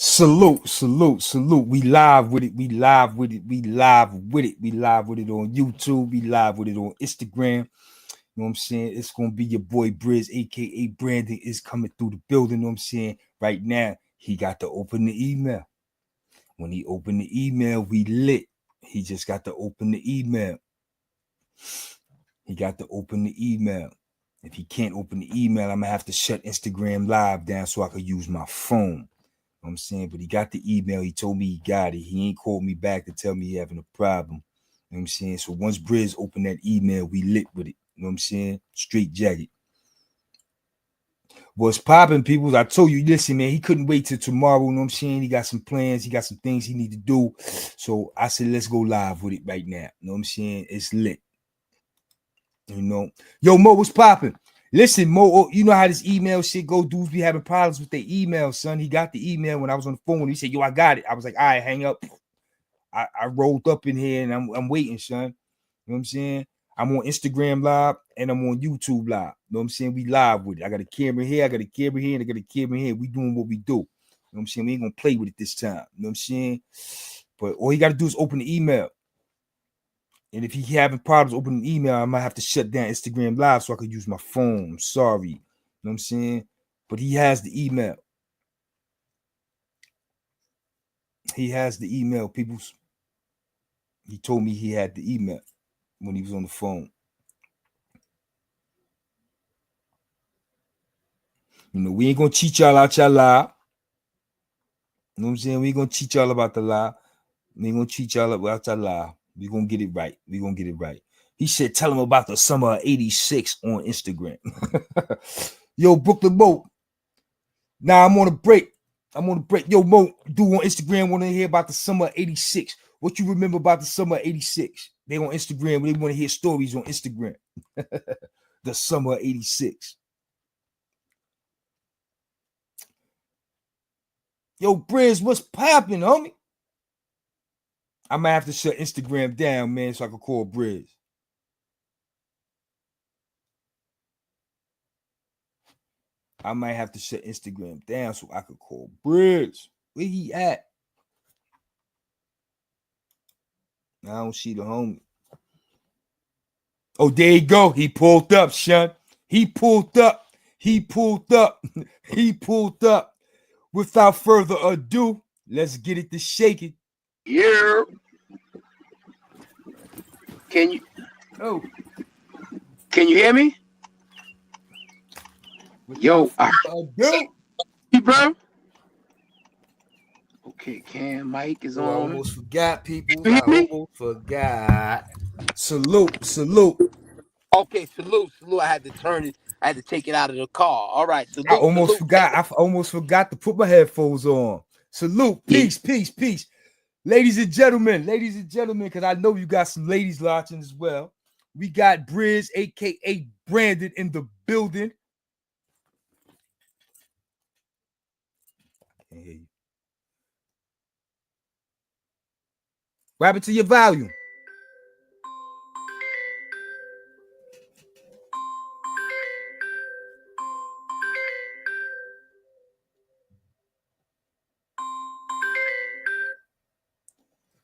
Salute, salute, salute. We live with it. We live with it. We live with it. We live with it on YouTube. We live with it on Instagram. You know what I'm saying? It's gonna be your boy Brizz, aka Brandon, is coming through the building. You know what I'm saying? Right now, he got to open the email. When he opened the email, we lit. He just got to open the email. He got to open the email. If he can't open the email, I'm gonna have to shut Instagram Live down so I could use my phone. You know what I'm saying, but he got the email. He told me he got it. He ain't called me back to tell me he having a problem. You know what I'm saying? So once Brizz opened that email, we lit with it. You know what I'm saying? Straight jacket. What's popping, people? I told you, listen, man, he couldn't wait till tomorrow. You know what I'm saying? He got some plans. He got some things he need to do. So I said, let's go live with it right now. You know what I'm saying? It's lit. You know? Yo, Mo, what's popping? Listen, Mo, you know how this email shit go. Dudes be having problems with their email, son. He got the email when I was on the phone. He said, yo, I got it. I was like, all right, hang up. I rolled up in here and I'm waiting, son. You know what I'm saying? I'm on Instagram Live and I'm on YouTube Live. You know what I'm saying? We live with it. I got a camera here, I got a camera here, and I got a camera here. We doing what we do. You know what I'm saying? We ain't gonna play with it this time. You know what I'm saying? But all you gotta do is open the email. And if he having problems opening the email, I might have to shut down Instagram Live so I could use my phone. I'm sorry. You know what I'm saying? But he has the email. He has the email, people. He told me he had the email when he was on the phone. You know, we ain't gonna cheat y'all out y'all lie. You know what I'm saying? We ain't gonna cheat y'all about the lie. We ain't gonna cheat y'all about y'all lie. We gonna get it right. We gonna get it right. He said, tell him about the summer of 86 on Instagram. Yo, Brooklyn Mo. Now I'm on a break. Yo, Mo, dude on Instagram want to hear about the summer of 86. What you remember about the summer of 86? They on Instagram. They want to hear stories on Instagram. The summer of 86. Yo, Brizz, what's popping, homie? I might have to shut Instagram down, man, so I can call Brizz. I might have to shut Instagram down so I could call Brizz. Where he at? I don't see the homie. Oh, there you go. He pulled up, son. He pulled up. He pulled up. He pulled up. Without further ado, let's get it to shaking. Yeah. Can you? Oh, Can you hear me? Yo, ado. bro. Okay, Cam, mic is I on. almost forgot, people. You I hear me? almost forgot. Salute, salute. Okay, salute. I had to turn it. I had to take it out of the car. All right, I salute. almost forgot. I almost forgot to put my headphones on. Salute, peace, peace, peace. Ladies and gentlemen, because I know you got some ladies watching as well. We got Brizz, aka Brandon, in the building. I can't hear you. Grab it to your volume.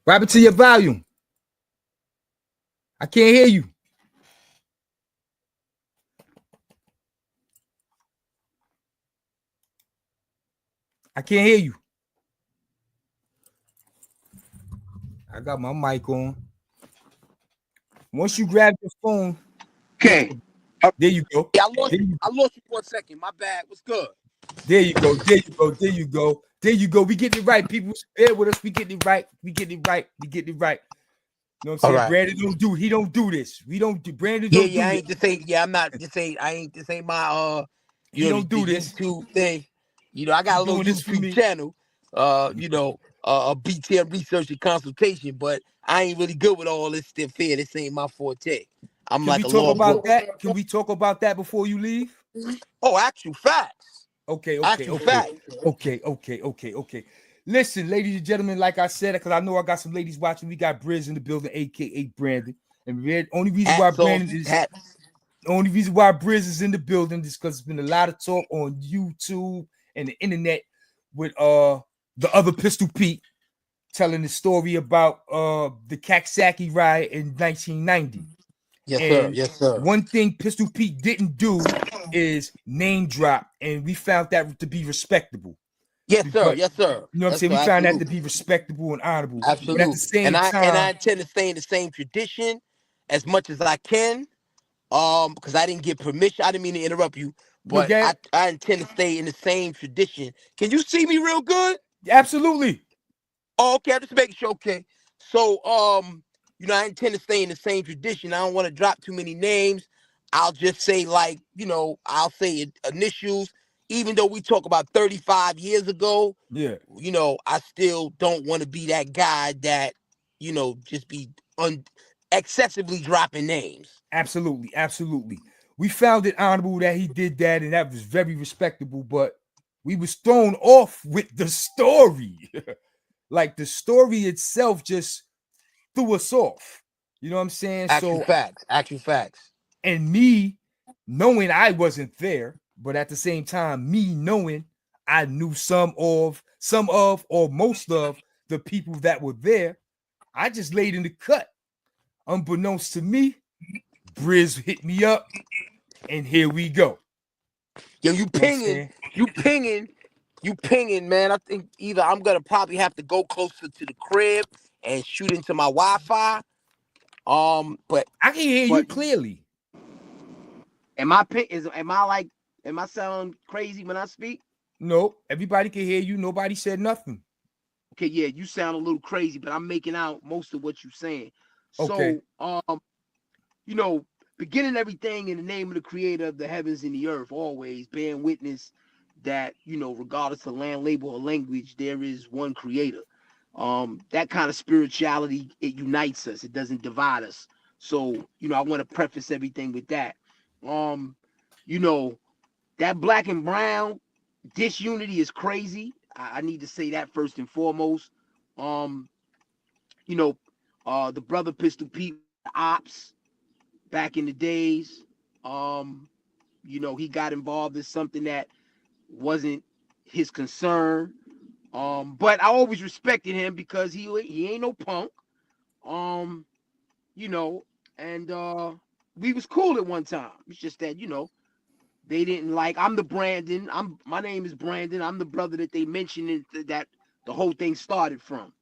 Grab it to your volume. I can't hear you. I can't hear you. I got my mic on. Once you grab your phone, Okay. There you go. Yeah, I lost you for a second. My bad. What's good? There you go. There you go. There you go. There you go. We getting it right, people. Bear with us. We getting it right. We getting it right. We getting it right. You know what I'm saying? Right. Brandon don't do. He don't do this. We don't do. Brandon Yeah, don't do I this. ain't this ain't. Yeah, I'm not. This ain't my He don't do the this. YouTube thing. You know, I got a little YouTube channel. A BTM research and consultation, but I ain't really good with all this stuff here. This ain't my forte. I'm Can like we a talk law about book. that? Can we talk about that before you leave? Oh, actual facts. Okay. Facts. Okay. Listen, ladies and gentlemen, like I said, because I know I got some ladies watching. We got Brizz in the building, aka Brandon. And only reason why Brandon is the only reason why Brizz is in the building is because there's been a lot of talk on YouTube and the internet with the other Pistol Pete telling the story about the Kaksaki riot in 1990. Yes, sir. And Yes, sir. one thing Pistol Pete didn't do is name drop, and we found that to be respectable. Yes, sir. Because Yes, sir. you know what I'm Yes, saying? sir. We found that to Absolutely. be respectable and honorable. But at the Absolutely. same And I time, intend to stay in the same tradition as much as I can. Because I didn't get permission. I didn't mean to interrupt you, no, but again, I intend to stay in the same tradition. Can you see me real good? absolutely. Oh, okay, I'm just making sure. Okay. So, I intend to stay in the same tradition. I don't want to drop too many names. I'll just say, like, I'll say initials. Even though we talk about 35 years ago, Yeah, I still don't want to be that guy that, just be excessively dropping names. absolutely, absolutely. We found it honorable that he did that, and that was very respectable. But we was thrown off with the story. Like the story itself just threw us off. You know what I'm saying? Actual So, facts. Actual facts. and me knowing I wasn't there, but at the same time, me knowing I knew some of, or most of the people that were there, I just laid in the cut. Unbeknownst to me, Brizz hit me up, and here we go. Yo, You know what I'm saying? you pinging, man. I think either I'm gonna probably have to go closer to the crib and shoot into my Wi-Fi. But I can hear you but clearly. am I sound crazy when I speak? No, everybody can hear you. Nobody said nothing. Okay, yeah, you sound a little crazy, but I'm making out most of what you're saying. Okay. So, you know, beginning everything in the name of the creator of the heavens and the earth, always bearing witness that, regardless of land, label, or language, there is one creator. That kind of spirituality, it unites us, it doesn't divide us. So, I want to preface everything with that. Um, you know, that black and brown disunity is crazy. I need to say that first and foremost. Um, you know, the brother Pistol Pete, the ops, back in the days. Um, he got involved in something that wasn't his concern. But I always respected him because he ain't no punk. Um, you know, and we was cool at one time. It's just that, they didn't like. I'm the Brandon. My name is Brandon. I'm the brother that they mentioned that the whole thing started from.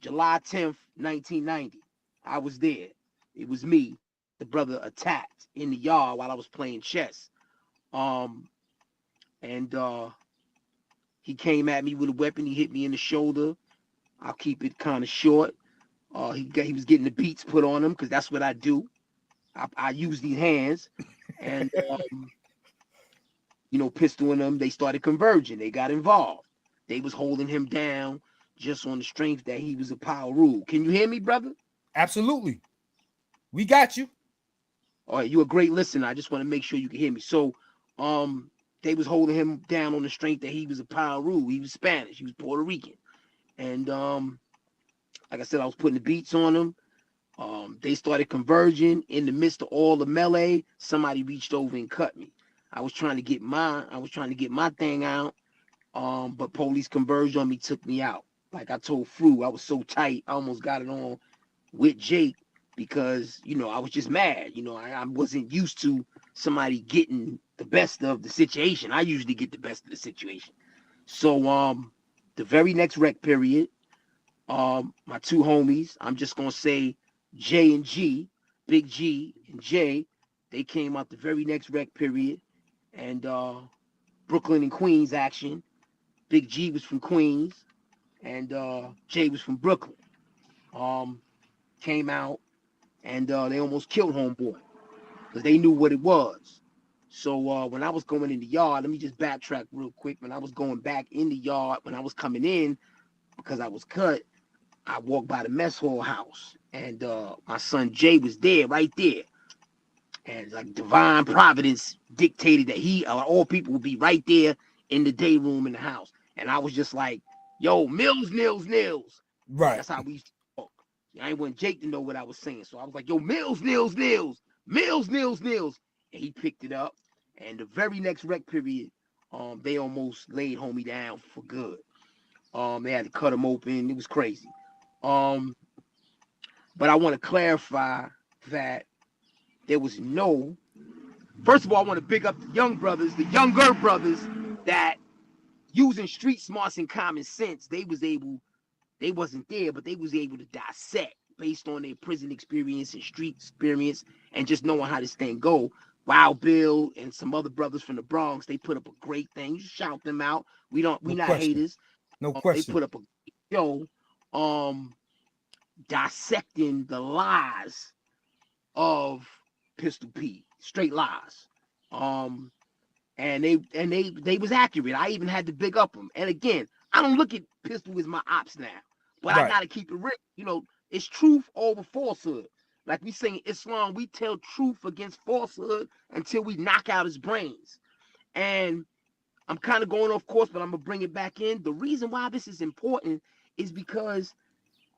July 10th, 1990. I was there. It was me. The brother attacked in the yard while I was playing chess. Um, and he came at me with a weapon. He hit me in the shoulder. I'll keep it kind of short. He was getting the beats put on him because that's what I do. I use these hands, and pistol in them. They started converging. They got involved. They was holding him down just on the strength that he was a power rule. Can you hear me, brother? Absolutely. We got you. All right, you're a great listener. I just want to make sure you can hear me. So, they was holding him down on the strength that he was a power rule. He was Spanish. He was Puerto Rican. And like I said, I was putting the beats on him. They started converging in the midst of all the melee. Somebody reached over and cut me. I was trying to get my thing out. But police converged on me, took me out. Like I told Fru, I was so tight, I almost got it on with Jake because I was just mad. I wasn't used to somebody getting the best of the situation. I usually get the best of the situation. So the very next rec period, my two homies, I'm just gonna say J and G, Big G and J, they came out the very next rec period, and Brooklyn and Queens action. Big G was from Queens, and Jay was from Brooklyn. Um, Came out, and they almost killed Homeboy because they knew what it was. So when I was going in the yard, let me just backtrack real quick. When I was going back in the yard, when I was coming in, because I was cut, I walked by the mess hall house, and my son Jay was there, right there. And like divine providence dictated that all people would be right there in the day room in the house. And I was just like, yo, Mills, Nils, Nils. Right. That's how we used to talk. I ain't want Jake to know what I was saying. So I was like, yo, Mills, Nils, Nils, Mills, Nils, Nils. And he picked it up. And the very next rec period, they almost laid homie down for good. They had to cut him open. It was crazy. Um, but I want to clarify that there was no. First of all, I want to big up the young brothers, the younger brothers that using street smarts and common sense, they wasn't there, but they was able to dissect based on their prison experience and street experience and just knowing how this thing go. Wild Bill and some other brothers from the Bronx, they put up a great thing. You shout them out. We No not question. haters. No They question. put up a show dissecting the lies of Pistol Pete, straight lies. Um, and they was accurate. I even had to big up them. And again, I don't look at Pistol as my ops now, but I Right. gotta keep it real. You know, it's truth over falsehood. Like we say in Islam, we tell truth against falsehood until we knock out his brains. And I'm kind of going off course, but I'm gonna bring it back in. The reason why this is important is because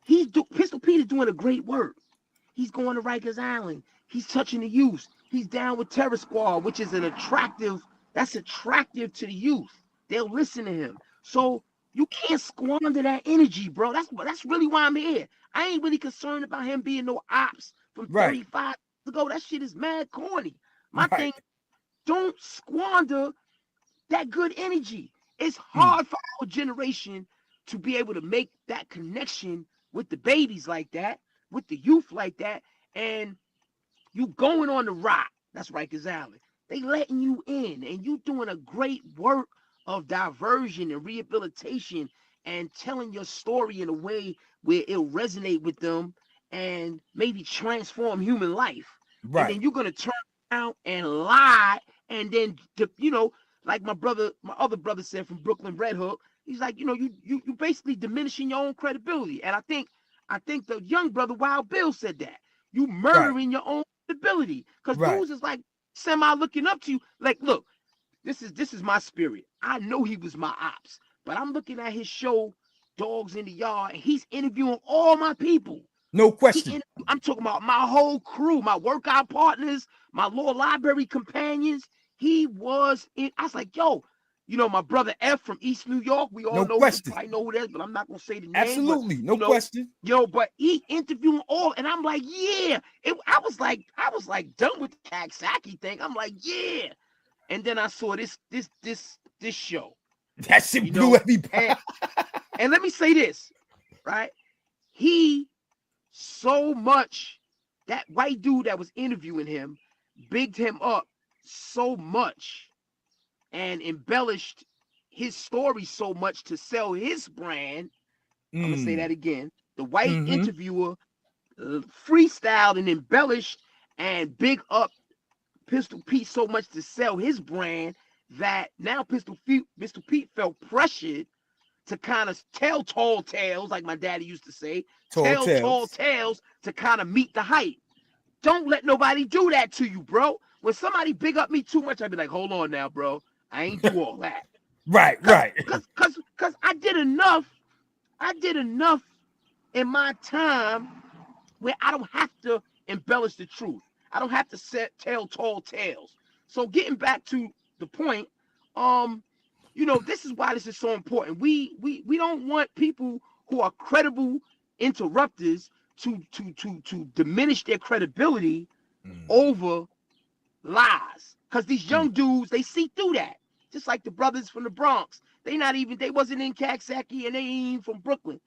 Pistol Pete is doing a great work. He's going to Rikers Island. He's touching the youth. He's down with Terror Squad, which is that's attractive to the youth. They'll listen to him. So you can't squander that energy, bro. That's really why I'm here. I ain't really concerned about him being no ops from Right. 35 years ago. That shit is mad corny. My Right. thing, don't squander that good energy. It's Mm. hard for our generation to be able to make that connection with the babies like that, with the youth like that, and you going on the rock. That's Rikers Island. They letting you in, and you doing a great work of diversion and rehabilitation and telling your story in a way where it'll resonate with them and maybe transform human life. And Right. then you're gonna turn around and lie, and then like my other brother said from Brooklyn Red Hook, he's like, you basically diminishing your own credibility. And I think the young brother Wild Bill said that. You Right. murdering your own ability. Because Right. dudes is like semi looking up to you. Like, look, this is my spirit. I know he was my ops, but I'm looking at his show, Dogs in the Yard, and he's interviewing all my people. No question. I'm talking about my whole crew, my workout partners, my law library companions. He was in. I was like, yo, my brother F from East New York. We all No know who question. probably know who that is, but I'm not gonna say the name. But Absolutely. No question. but he interviewing all, and I'm like, yeah. I was like done with the Kaksaki thing. I'm like, yeah. And then I saw this show, That shit blew everybody. and let me say this, right? He so much, that white dude that was interviewing him bigged him up so much and embellished his story so much to sell his brand. I'm gonna say that again. The white interviewer freestyled and embellished and big up Pistol Pete so much to sell his brand that now Pistol Pete felt pressured to kind of tell tall tales, like my daddy used to say, Tall tall tales. tales to kind of meet the hype. Don't let nobody do that to you, bro. When somebody big up me too much, I'd be like, hold on now, bro. I ain't do all that. Right. Cause I did enough in my time where I don't have to embellish the truth. I don't have to tell tall tales. So getting back to the point, this is why this is so important. We don't want people who are credible interrupters to diminish their credibility over lies. Because these young dudes, they see through that. Just like the brothers from the Bronx. They wasn't in Kaksaki, and they ain't even from Brooklyn.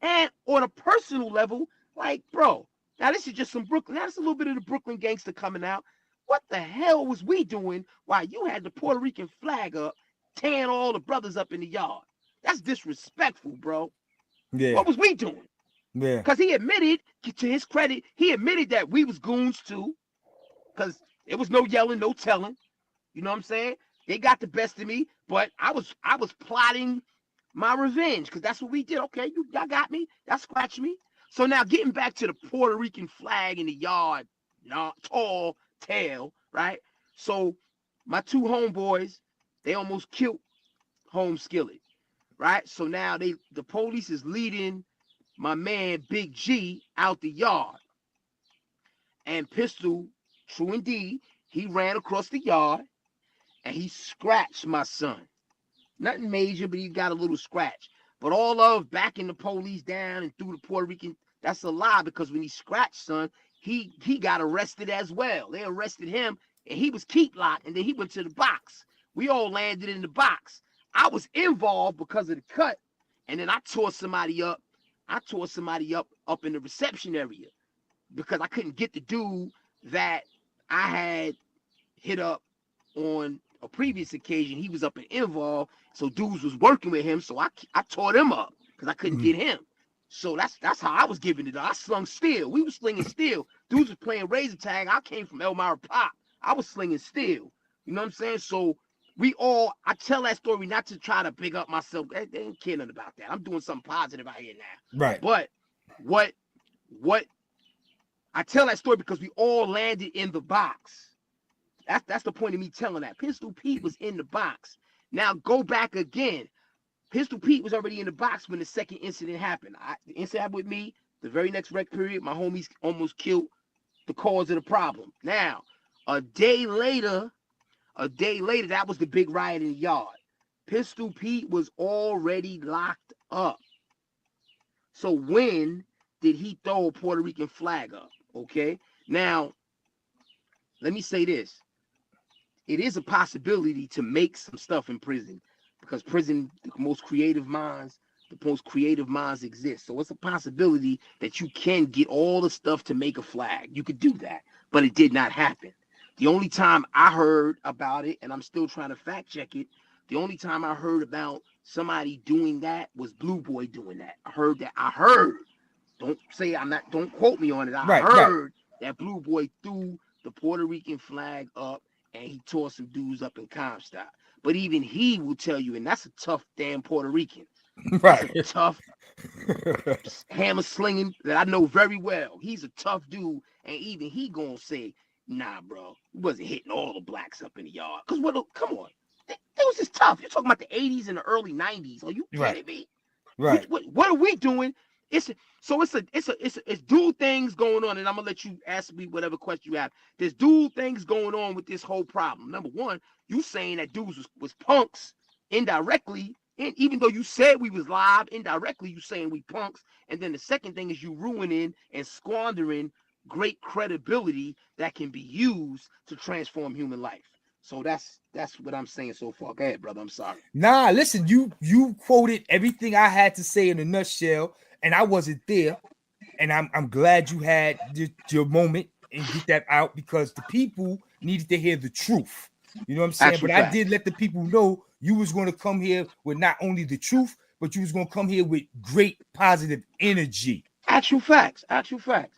And on a personal level, like, bro, now this is just some Brooklyn. That's a little bit of the Brooklyn gangster coming out. What the hell was we doing while you had the Puerto Rican flag up, tearing all the brothers up in the yard? That's disrespectful, bro. Yeah. What was we doing? Yeah. Because he admitted, to his credit, he admitted that we was goons too. Because there was no yelling, no telling. You know what I'm saying? They got the best of me, but I was plotting my revenge, because that's what we did. Okay, y'all got me. Y'all scratched me. So now getting back to the Puerto Rican flag in the yard, tall tale, right? So my two homeboys, they almost killed Home Skillet, right? So now the police is leading my man Big G out the yard. And Pistol, true indeed, he ran across the yard and he scratched my son. Nothing major, but he got a little scratch. But all of backing the police down and threw the Puerto Rican, that's a lie, because when he scratched, son, he got arrested as well. They arrested him and he was keep locked, and then he went to the box. We all landed in the box. I was involved because of the cut, and then I tore somebody up. Up in the reception area because I couldn't get the dude that I had hit up on a previous occasion. He was up and involved, so dudes was working with him, so I tore them up because I couldn't get him. So that's how I was giving it. I slung steel. We was slinging steel. Dudes was playing razor tag. I came from Elmira Pop. I was slinging steel. You know what I'm saying? So I tell that story not to try to big up myself. They ain't caring about that. I'm doing something positive out here now. Right. But what I tell that story because we all landed in the box. That's the point of me telling that. Pistol Pete was in the box. Now go back again. Pistol Pete was already in the box when the second incident happened. The incident happened with me. The very next rec period, my homies almost killed the cause of the problem. Now, a day later, that was the big riot in the yard. Pistol Pete was already locked up. So when did he throw a Puerto Rican flag up? Okay. Now, let me say this. It is a possibility to make some stuff in prison because prison, the most creative minds exist. So it's a possibility that you can get all the stuff to make a flag. You could do that, but it did not happen. The only time I heard about it, and I'm still trying to fact check it, the only time I heard about somebody doing that was Blue Boy doing that. I heard. Don't quote me on it. I heard that Blue Boy threw the Puerto Rican flag up and he tore some dudes up in Comstock. But even he will tell you, and that's a tough damn Puerto Rican. Right. That's a tough hammer slinging that I know very well. He's a tough dude. And even he gonna say, nah, bro, he wasn't hitting all the blacks up in the yard. Because come on. That was just tough. You're talking about the 80s and the early 90s. Are you kidding me? Right. What are we doing? It's dual things going on, and I'm gonna let you ask me whatever question you have. There's dual things going on with this whole problem. Number one, you saying that dudes was punks indirectly, and even though you said we was live, indirectly you saying we punks. And then the second thing is you ruining and squandering great credibility that can be used to transform human life. So that's what I'm saying so far. Go ahead, brother. I'm sorry. Nah, listen, you quoted everything I had to say in a nutshell. And I wasn't there, and I'm glad you had your moment and get that out because the people needed to hear the truth. You know what I'm saying? But I did let the people know you was going to come here with not only the truth, but you was going to come here with great positive energy. Actual facts.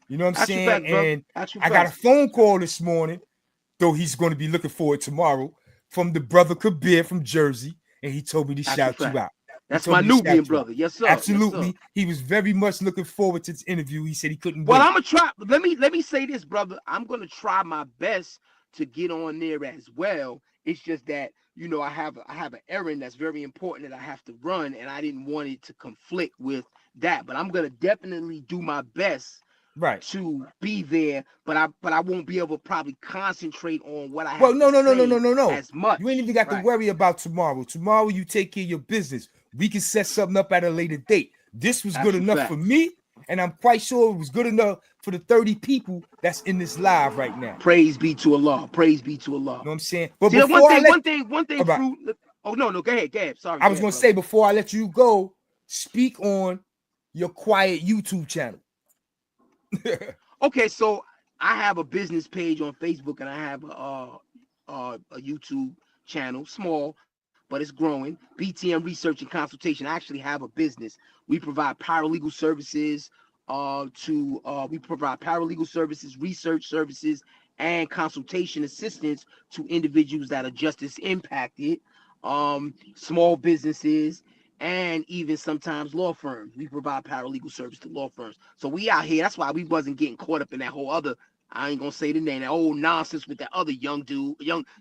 You know what I'm saying? And I got a phone call this morning, though he's going to be looking for it tomorrow, from the brother Kabir from Jersey, and he told me to shout you out. That's my Nubian brother. Yes, sir. Absolutely. Yes, sir. He was very much looking forward to this interview. He said he couldn't wait. I'm gonna try. Let me say this, brother. I'm gonna try my best to get on there as well. It's just that, you know, I have an errand that's very important that I have to run, and I didn't want it to conflict with that. But I'm gonna definitely do my best to be there, but I won't be able to probably concentrate on what I have to say no. as much. You ain't even got to worry about tomorrow. Tomorrow you take care of your business. We can set something up at a later date. This was good enough for me, and I'm quite sure it was good enough for the 30 people that's in this live right now. Praise be to Allah. Praise be to Allah. You know what I'm saying? But see, one thing. Fruit. Oh no, go ahead. Sorry. I was gonna say before I let you go, speak on your quiet YouTube channel. Okay, so I have a business page on Facebook and I have a YouTube channel, small, but it's growing. BTM Research and Consultation. I actually have a business. We provide paralegal services research services, and consultation assistance to individuals that are justice impacted, small businesses, and even sometimes law firms. We provide paralegal service to law firms. So we out here. That's why we wasn't getting caught up in that whole other, I ain't gonna say the name, that old nonsense with that other young dude,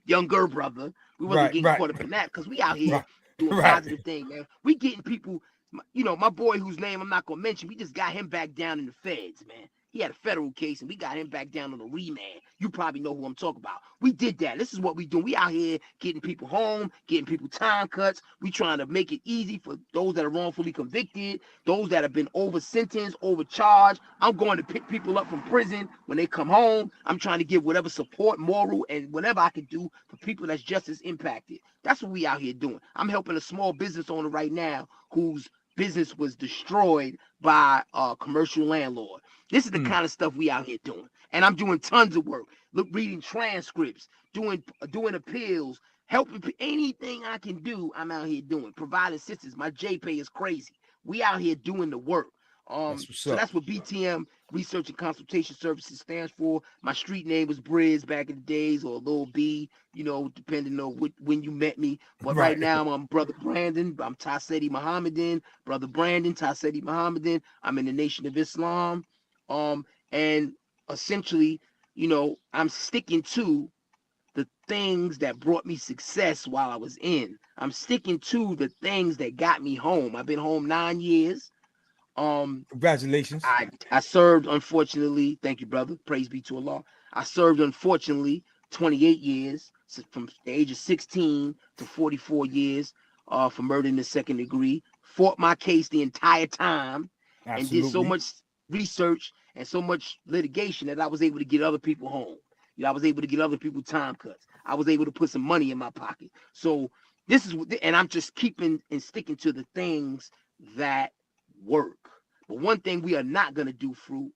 younger brother. We wasn't getting caught up in that because we out here doing positive thing, man. We getting people, you know, my boy whose name I'm not gonna mention, we just got him back down in the feds, man. He had a federal case, and we got him back down on a remand. You probably know who I'm talking about. We did that. This is what we do. We out here getting people home, getting people time cuts. We trying to make it easy for those that are wrongfully convicted, those that have been over sentenced, overcharged. I'm going to pick people up from prison when they come home. I'm trying to give whatever support, moral, and whatever I can do for people that's just as impacted. That's what we out here doing. I'm helping a small business owner right now whose business was destroyed by a commercial landlord. This is the kind of stuff we out here doing. And I'm doing tons of work. Look, reading transcripts, doing appeals, helping anything I can do, I'm out here doing. Providing assistance. My JPay is crazy. We out here doing the work. That's what BTM, Research and Consultation Services, stands for. My street name was Brizz back in the days, or Lil B, depending on when you met me. But right now, I'm Brother Brandon. I'm Tasedi Mohammedan. Brother Brandon, Tasedi Mohammedan. I'm in the Nation of Islam. And essentially, I'm sticking to the things that brought me success while I was in. I'm sticking to the things that got me home. I've been home 9 years. Congratulations. I served, unfortunately. Thank you, brother. Praise be to Allah. I served, unfortunately, 28 years, from the age of 16 to 44 years, for murder in the second degree. Fought my case the entire time. Absolutely. And did so much research and so much litigation that I was able to get other people home. I was able to get other people time cuts. I was able to put some money in my pocket. So this is, and I'm just keeping and sticking to the things that work. But one thing we are not going to do, Fruit,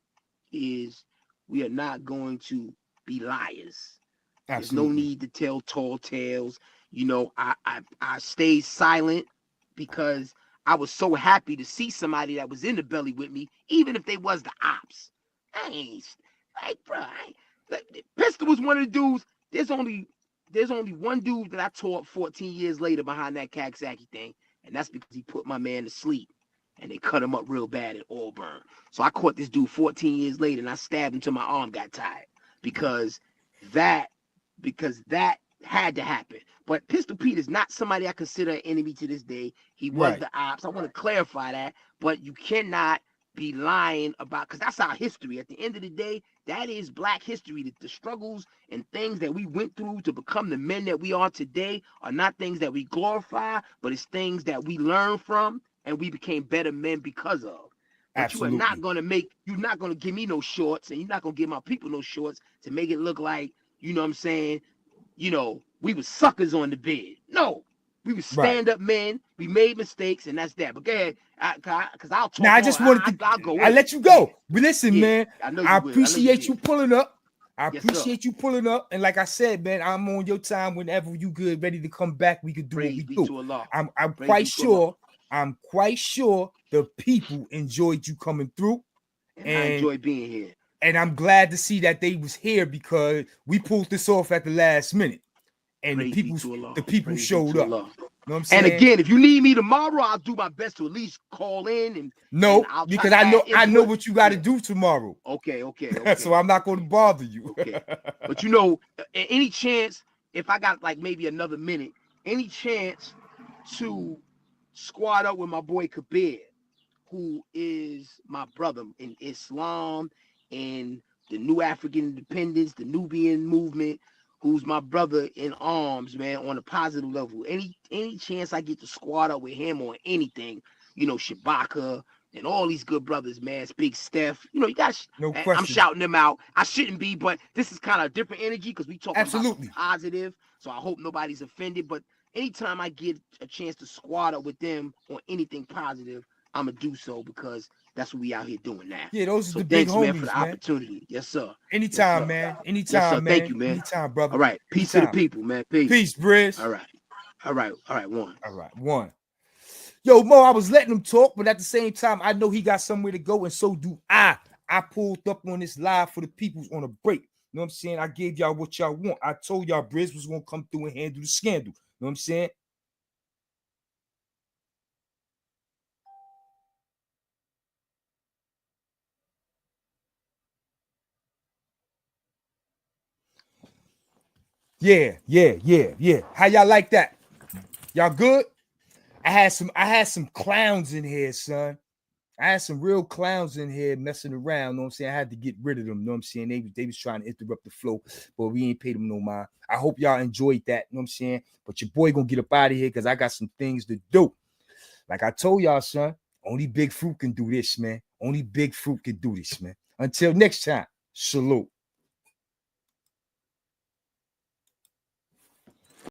is we are not going to be liars. Absolutely. There's no need to tell tall tales. I stayed silent because I was so happy to see somebody that was in the belly with me, even if they was the ops. I ain't like, bro. Pistol was one of the dudes. There's only one dude that I taught 14 years later behind that Kaksaki thing, and that's because he put my man to sleep, and they cut him up real bad at Auburn. So I caught this dude 14 years later, and I stabbed him till my arm got tired because that had to happen. But Pistol Pete is not somebody I consider an enemy to this day. He was the ops. I want to clarify that, but you cannot be lying about, because that's our history. At the end of the day, that is Black history. The struggles and things that we went through to become the men that we are today are not things that we glorify, but it's things that we learn from and we became better men because of. But Absolutely. You're not going to give me no shorts, and you're not going to give my people no shorts to make it look like, you know what I'm saying, we were suckers on the bed. No, we were stand-up men. We made mistakes, and that's that. But go ahead, because I'll talk. Now, I just wanted to. I'll let you go. But listen, man, I appreciate you pulling up. I appreciate you pulling up. And like I said, man, I'm on your time whenever you good, ready to come back. We could do what we do. I'm quite sure. I'm quite sure the people enjoyed you coming through. And I enjoy being here. And I'm glad to see that they was here because we pulled this off at the last minute. And the people showed up. You know what I'm saying? And again, if you need me tomorrow, I'll do my best to at least call in and because I know what you got to do tomorrow. Okay. So I'm not going to bother you. Okay. But any chance, if I got like maybe another minute, any chance to squad up with my boy Kabir, who is my brother in Islam and the New African Independence, the Nubian movement, who's my brother in arms, man, on a positive level. Any chance I get to squad up with him on anything, Shabaka and all these good brothers, man. Big Steph, you got. No question. I'm shouting them out. I shouldn't be, but this is kind of a different energy because we talking about positive. So I hope nobody's offended. But anytime I get a chance to squad up with them on anything positive, I'm gonna do so because that's what we out here doing now. Yeah, those are the big homies, man, for the opportunity. Yes, sir. Anytime, yes, sir. man. Anytime, yes, sir. man. Thank you, man. Anytime, brother. All right. Peace to the people, man. Peace, Brizz. All right. One. All right. One. Yo, Mo, I was letting him talk, but at the same time, I know he got somewhere to go, and so do I. I pulled up on this live for the peoples on a break. You know what I'm saying? I gave y'all what y'all want. I told y'all Brizz was going to come through and handle the scandal. You know what I'm saying? Yeah. How y'all like that? Y'all good? I had some clowns in here, son. I had some real clowns in here messing around. Know what I'm saying? I had to get rid of them. Know what I'm saying? They was trying to interrupt the flow, but we ain't paid them no mind. I hope y'all enjoyed that. Know what I'm saying? But your boy gonna get up out of here because I got some things to do. Like I told y'all, son, only Big Fruit can do this, man. Only Big Fruit can do this, man. Until next time, salute.